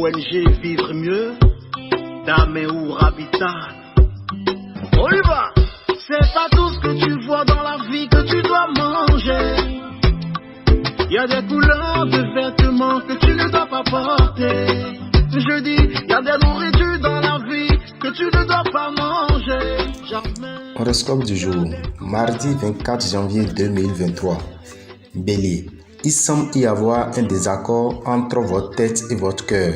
ONG Vivre Mieux, Dame ou Habitat. On y va. C'est pas tout ce que tu vois dans la vie que tu dois manger. Il y a des couleurs de vêtements que tu ne dois pas porter. Je dis, il y a des nourritures dans la vie que tu ne dois pas manger. Jamais. Horoscope du jour, mardi 24 janvier 2023. Bélier, il semble y avoir un désaccord entre votre tête et votre cœur.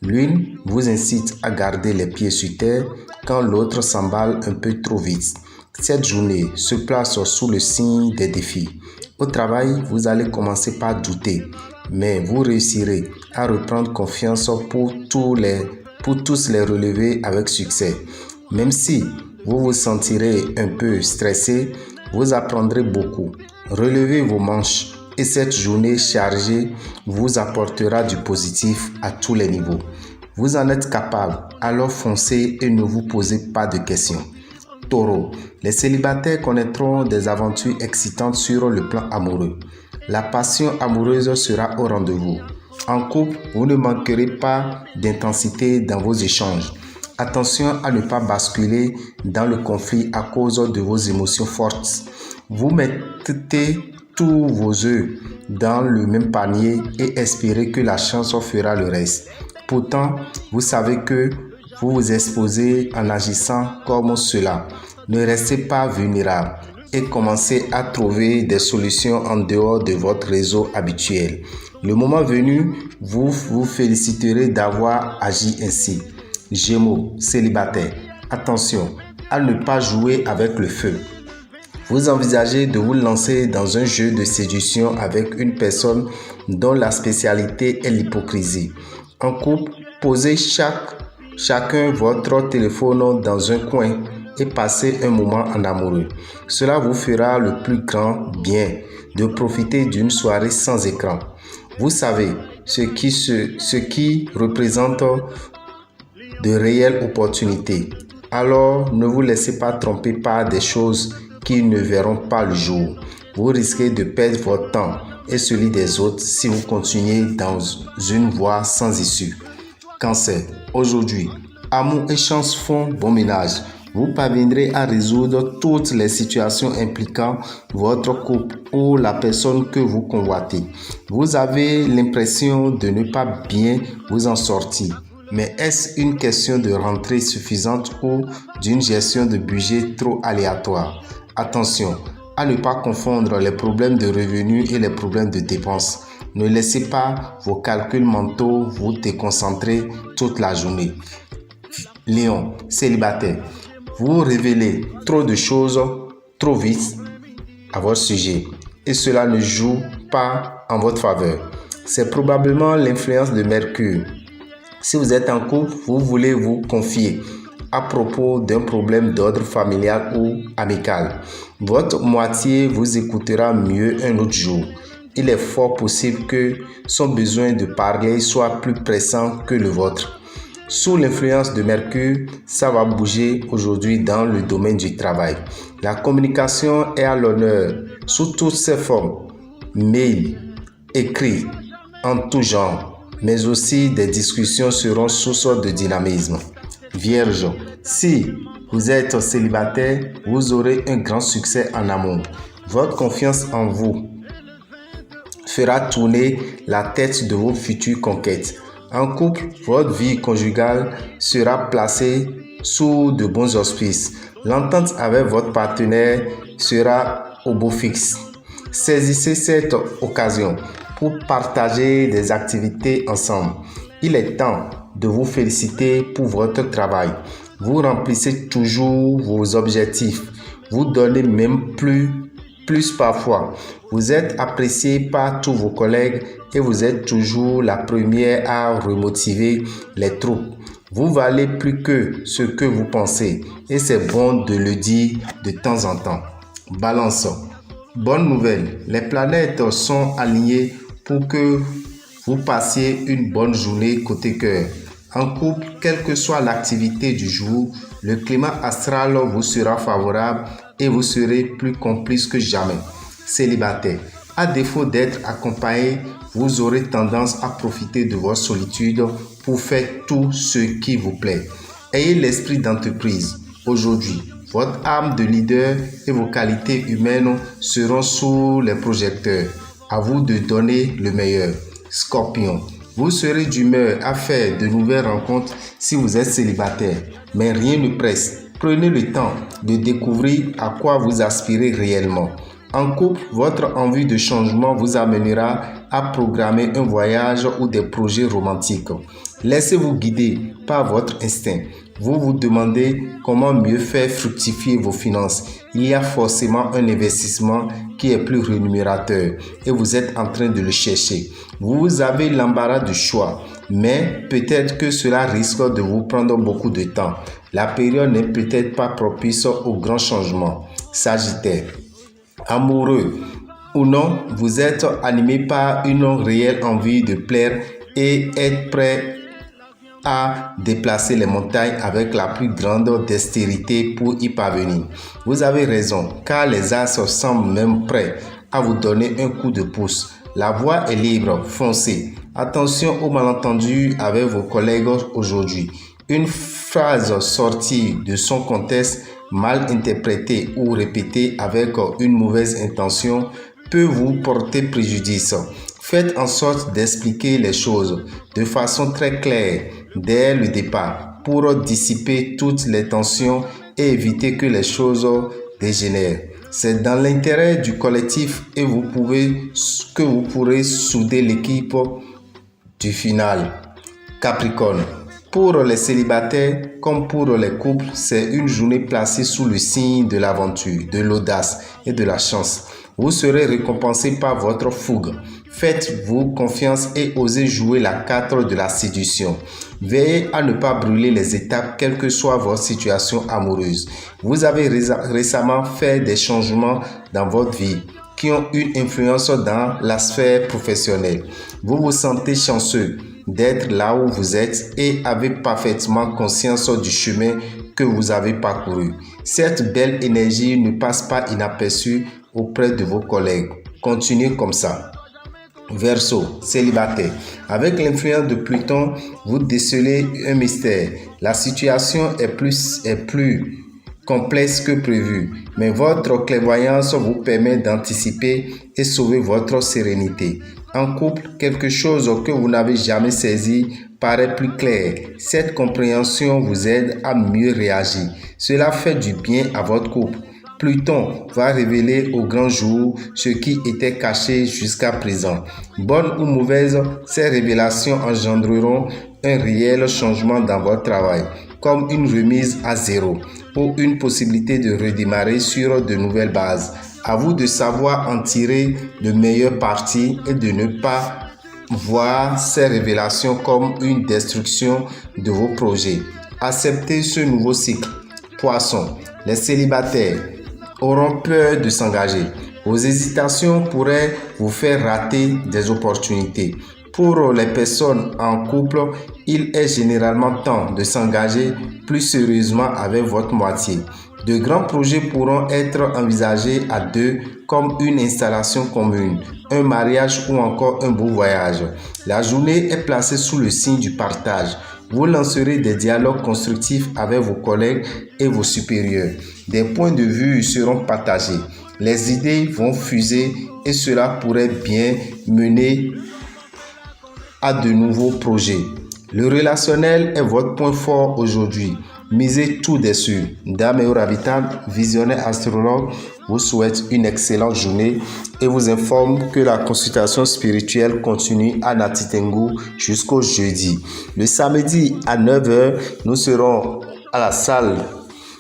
L'une vous incite à garder les pieds sur terre quand l'autre s'emballe un peu trop vite. Cette journée se place sous le signe des défis. Au travail, vous allez commencer par douter, mais vous réussirez à reprendre confiance pour tous les relever avec succès. Même si vous vous sentirez un peu stressé, vous apprendrez beaucoup. Relevez vos manches et cette journée chargée vous apportera du positif à tous les niveaux. Vous en êtes capable, alors foncez et ne vous posez pas de questions. Taureau, les célibataires connaîtront des aventures excitantes sur le plan amoureux. La passion amoureuse sera au rendez-vous. En couple, vous ne manquerez pas d'intensité dans vos échanges. Attention à ne pas basculer dans le conflit à cause de vos émotions fortes. Vous mettez tous vos œufs dans le même panier et espérez que la chance fera le reste. Pourtant, vous savez que vous vous exposez en agissant comme cela. Ne restez pas vulnérable et commencez à trouver des solutions en dehors de votre réseau habituel. Le moment venu, vous vous féliciterez d'avoir agi ainsi. Gémeaux, célibataire, attention à ne pas jouer avec le feu. Vous envisagez de vous lancer dans un jeu de séduction avec une personne dont la spécialité est l'hypocrisie. En couple, posez chacun votre téléphone dans un coin et passez un moment en amoureux. Cela vous fera le plus grand bien de profiter d'une soirée sans écran. Vous savez ce qui représente de réelles opportunités. Alors, ne vous laissez pas tromper par des choses qui ne verront pas le jour. Vous risquez de perdre votre temps et celui des autres si vous continuez dans une voie sans issue. Cancer, aujourd'hui, amour et chance font bon ménage. Vous parviendrez à résoudre toutes les situations impliquant votre couple ou la personne que vous convoitez. Vous avez l'impression de ne pas bien vous en sortir. Mais est-ce une question de rentrée suffisante ou d'une gestion de budget trop aléatoire? Attention à ne pas confondre les problèmes de revenus et les problèmes de dépenses. Ne laissez pas vos calculs mentaux vous déconcentrer toute la journée. Lion, célibataire, vous révélez trop de choses trop vite à votre sujet et cela ne joue pas en votre faveur. C'est probablement l'influence de Mercure. Si vous êtes en couple, vous voulez vous confier à propos d'un problème d'ordre familial ou amical. Votre moitié vous écoutera mieux un autre jour. Il est fort possible que son besoin de parler soit plus pressant que le vôtre. Sous l'influence de Mercure, ça va bouger aujourd'hui dans le domaine du travail. La communication est à l'honneur sous toutes ses formes. Mail, écrit, en tout genre, mais aussi des discussions seront source de dynamisme. Vierge, si vous êtes célibataire, vous aurez un grand succès en amour. Votre confiance en vous fera tourner la tête de vos futures conquêtes. En couple, votre vie conjugale sera placée sous de bons auspices. L'entente avec votre partenaire sera au beau fixe. Saisissez cette occasion pour partager des activités ensemble. Il est temps de vous féliciter pour votre travail. Vous remplissez toujours vos objectifs. Vous donnez même plus parfois. Vous êtes apprécié par tous vos collègues et vous êtes toujours la première à remotiver les troupes. Vous valez plus que ce que vous pensez et c'est bon de le dire de temps en temps. Balance. Bonne nouvelle, les planètes sont alignées pour que vous passiez une bonne journée côté cœur. En couple, quelle que soit l'activité du jour, le climat astral vous sera favorable et vous serez plus complice que jamais. Célibataire, à défaut d'être accompagné, vous aurez tendance à profiter de votre solitude pour faire tout ce qui vous plaît. Ayez l'esprit d'entreprise. Aujourd'hui, votre âme de leader et vos qualités humaines seront sous les projecteurs. À vous de donner le meilleur. Scorpion, vous serez d'humeur à faire de nouvelles rencontres si vous êtes célibataire, mais rien ne presse. Prenez le temps de découvrir à quoi vous aspirez réellement. En couple, votre envie de changement vous amènera à programmer un voyage ou des projets romantiques. Laissez-vous guider par votre instinct. Vous vous demandez comment mieux faire fructifier vos finances. Il y a forcément un investissement qui est plus rémunérateur et vous êtes en train de le chercher. Vous avez l'embarras du choix, mais peut-être que cela risque de vous prendre beaucoup de temps. La période n'est peut-être pas propice aux grands changements. Sagittaire. Amoureux ou non, vous êtes animé par une réelle envie de plaire et êtes prêt à déplacer les montagnes avec la plus grande dextérité pour y parvenir. Vous avez raison, car les astres semblent même prêts à vous donner un coup de pouce. La voie est libre, foncez. Attention aux malentendus avec vos collègues aujourd'hui. Une phrase sortie de son contexte, mal interprétée ou répétée avec une mauvaise intention peut vous porter préjudice. Faites en sorte d'expliquer les choses de façon très claire dès le départ pour dissiper toutes les tensions et éviter que les choses dégénèrent. C'est dans l'intérêt du collectif et vous pourrez souder l'équipe du final. Capricorne. Pour les célibataires comme pour les couples, c'est une journée placée sous le signe de l'aventure, de l'audace et de la chance. Vous serez récompensé par votre fougue. Faites-vous confiance et osez jouer la carte de la séduction. Veillez à ne pas brûler les étapes, quelle que soit votre situation amoureuse. Vous avez récemment fait des changements dans votre vie qui ont une influence dans la sphère professionnelle. Vous vous sentez chanceux d'être là où vous êtes et avez parfaitement conscience du chemin que vous avez parcouru. Cette belle énergie ne passe pas inaperçue auprès de vos collègues. Continuez comme ça. Verseau, célibataire. Avec l'influence de Pluton, vous décelez un mystère. La situation est plus complexe que prévu, mais votre clairvoyance vous permet d'anticiper et sauver votre sérénité. En couple, quelque chose que vous n'avez jamais saisi paraît plus clair. Cette compréhension vous aide à mieux réagir. Cela fait du bien à votre couple. Pluton va révéler au grand jour ce qui était caché jusqu'à présent. Bonnes ou mauvaises, ces révélations engendreront un réel changement dans votre travail, comme une remise à zéro ou une possibilité de redémarrer sur de nouvelles bases. À vous de savoir en tirer le meilleur parti et de ne pas voir ces révélations comme une destruction de vos projets. Acceptez ce nouveau cycle. Poisson, les célibataires auront peur de s'engager. Vos hésitations pourraient vous faire rater des opportunités. Pour les personnes en couple, il est généralement temps de s'engager plus sérieusement avec votre moitié. De grands projets pourront être envisagés à deux, comme une installation commune, un mariage ou encore un beau voyage. La journée est placée sous le signe du partage. Vous lancerez des dialogues constructifs avec vos collègues et vos supérieurs. Des points de vue seront partagés. Les idées vont fuser et cela pourrait bien mener à de nouveaux projets. Le relationnel est votre point fort aujourd'hui. Misez tout dessus. Dame et Oravital, visionnaire astrologue, vous souhaite une excellente journée et vous informe que la consultation spirituelle continue à Natitengu jusqu'au jeudi. Le samedi à 9h, nous serons à la salle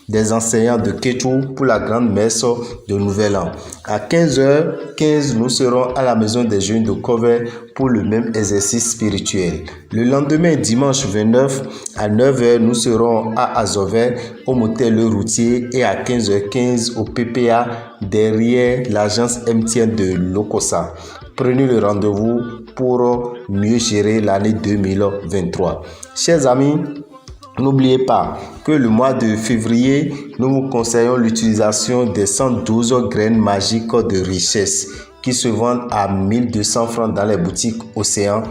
des enseignants de Kétou pour la grande messe de Nouvel An. À 15h15, nous serons à la maison des jeunes de Cover pour le même exercice spirituel. Le lendemain, dimanche 29, à 9h, nous serons à Azover, au motel Le Routier et à 15h15 au PPA derrière l'agence MTN de Lokossa. Prenez le rendez-vous pour mieux gérer l'année 2023. Chers amis, n'oubliez pas que le mois de février, nous vous conseillons l'utilisation des 112 graines magiques de richesse qui se vendent à 1200 francs dans les boutiques Océan.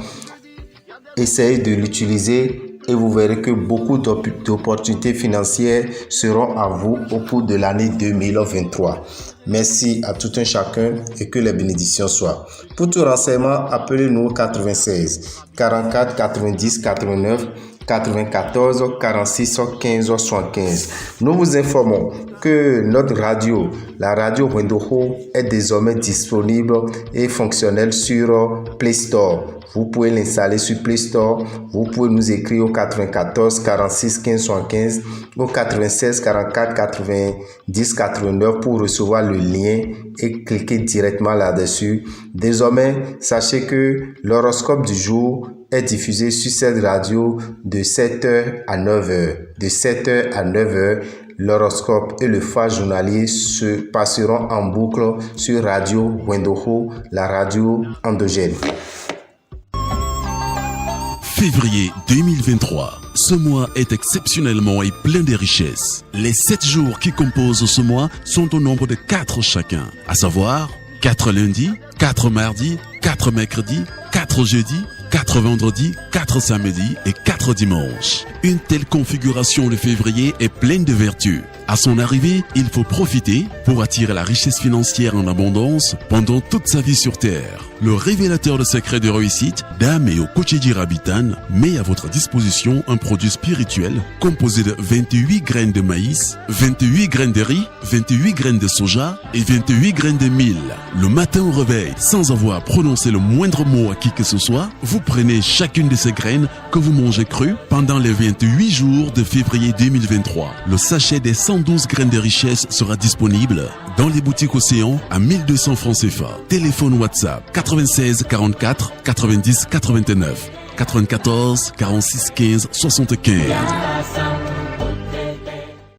Essayez de l'utiliser et vous verrez que beaucoup d'opportunités financières seront à vous au cours de l'année 2023. Merci à tout un chacun et que les bénédictions soient. Pour tout renseignement, appelez-nous 96 44 90 89 94 46 15 75. Nous vous informons que notre radio, la radio Wendoho, est désormais disponible et fonctionnelle sur Play Store. Vous pouvez l'installer sur Play Store. Vous pouvez nous écrire au 94 46 15 75 au 96 44 90 89 pour recevoir le lien et cliquer directement là-dessus. Désormais, sachez que l'horoscope du jour est diffusé sur cette radio de 7h à 9h. De 7h à 9h, l'horoscope et le phare journalier se passeront en boucle sur Radio Wendoho, la radio endogène. Février 2023. Ce mois est exceptionnellement et plein de richesses. Les 7 jours qui composent ce mois sont au nombre de 4 chacun, à savoir 4 lundis, 4 mardis, 4 mercredis, 4 jeudis, 4 vendredis, 4 samedis et 4 dimanches. Une telle configuration de février est pleine de vertus. À son arrivée, il faut profiter pour attirer la richesse financière en abondance pendant toute sa vie sur Terre. Le révélateur de secrets de réussite, Dame et Okocheji Rabitan, met à votre disposition un produit spirituel composé de 28 graines de maïs, 28 graines de riz, 28 graines de soja et 28 graines de mil. Le matin au réveil, sans avoir prononcé le moindre mot à qui que ce soit, vous prenez chacune de ces graines que vous mangez crues pendant les 28 jours de février 2023. Le sachet des 112 graines de richesse sera disponible dans les boutiques Océan à 1200 francs CFA. Téléphone WhatsApp 96 44 90 89 94 46 15 75.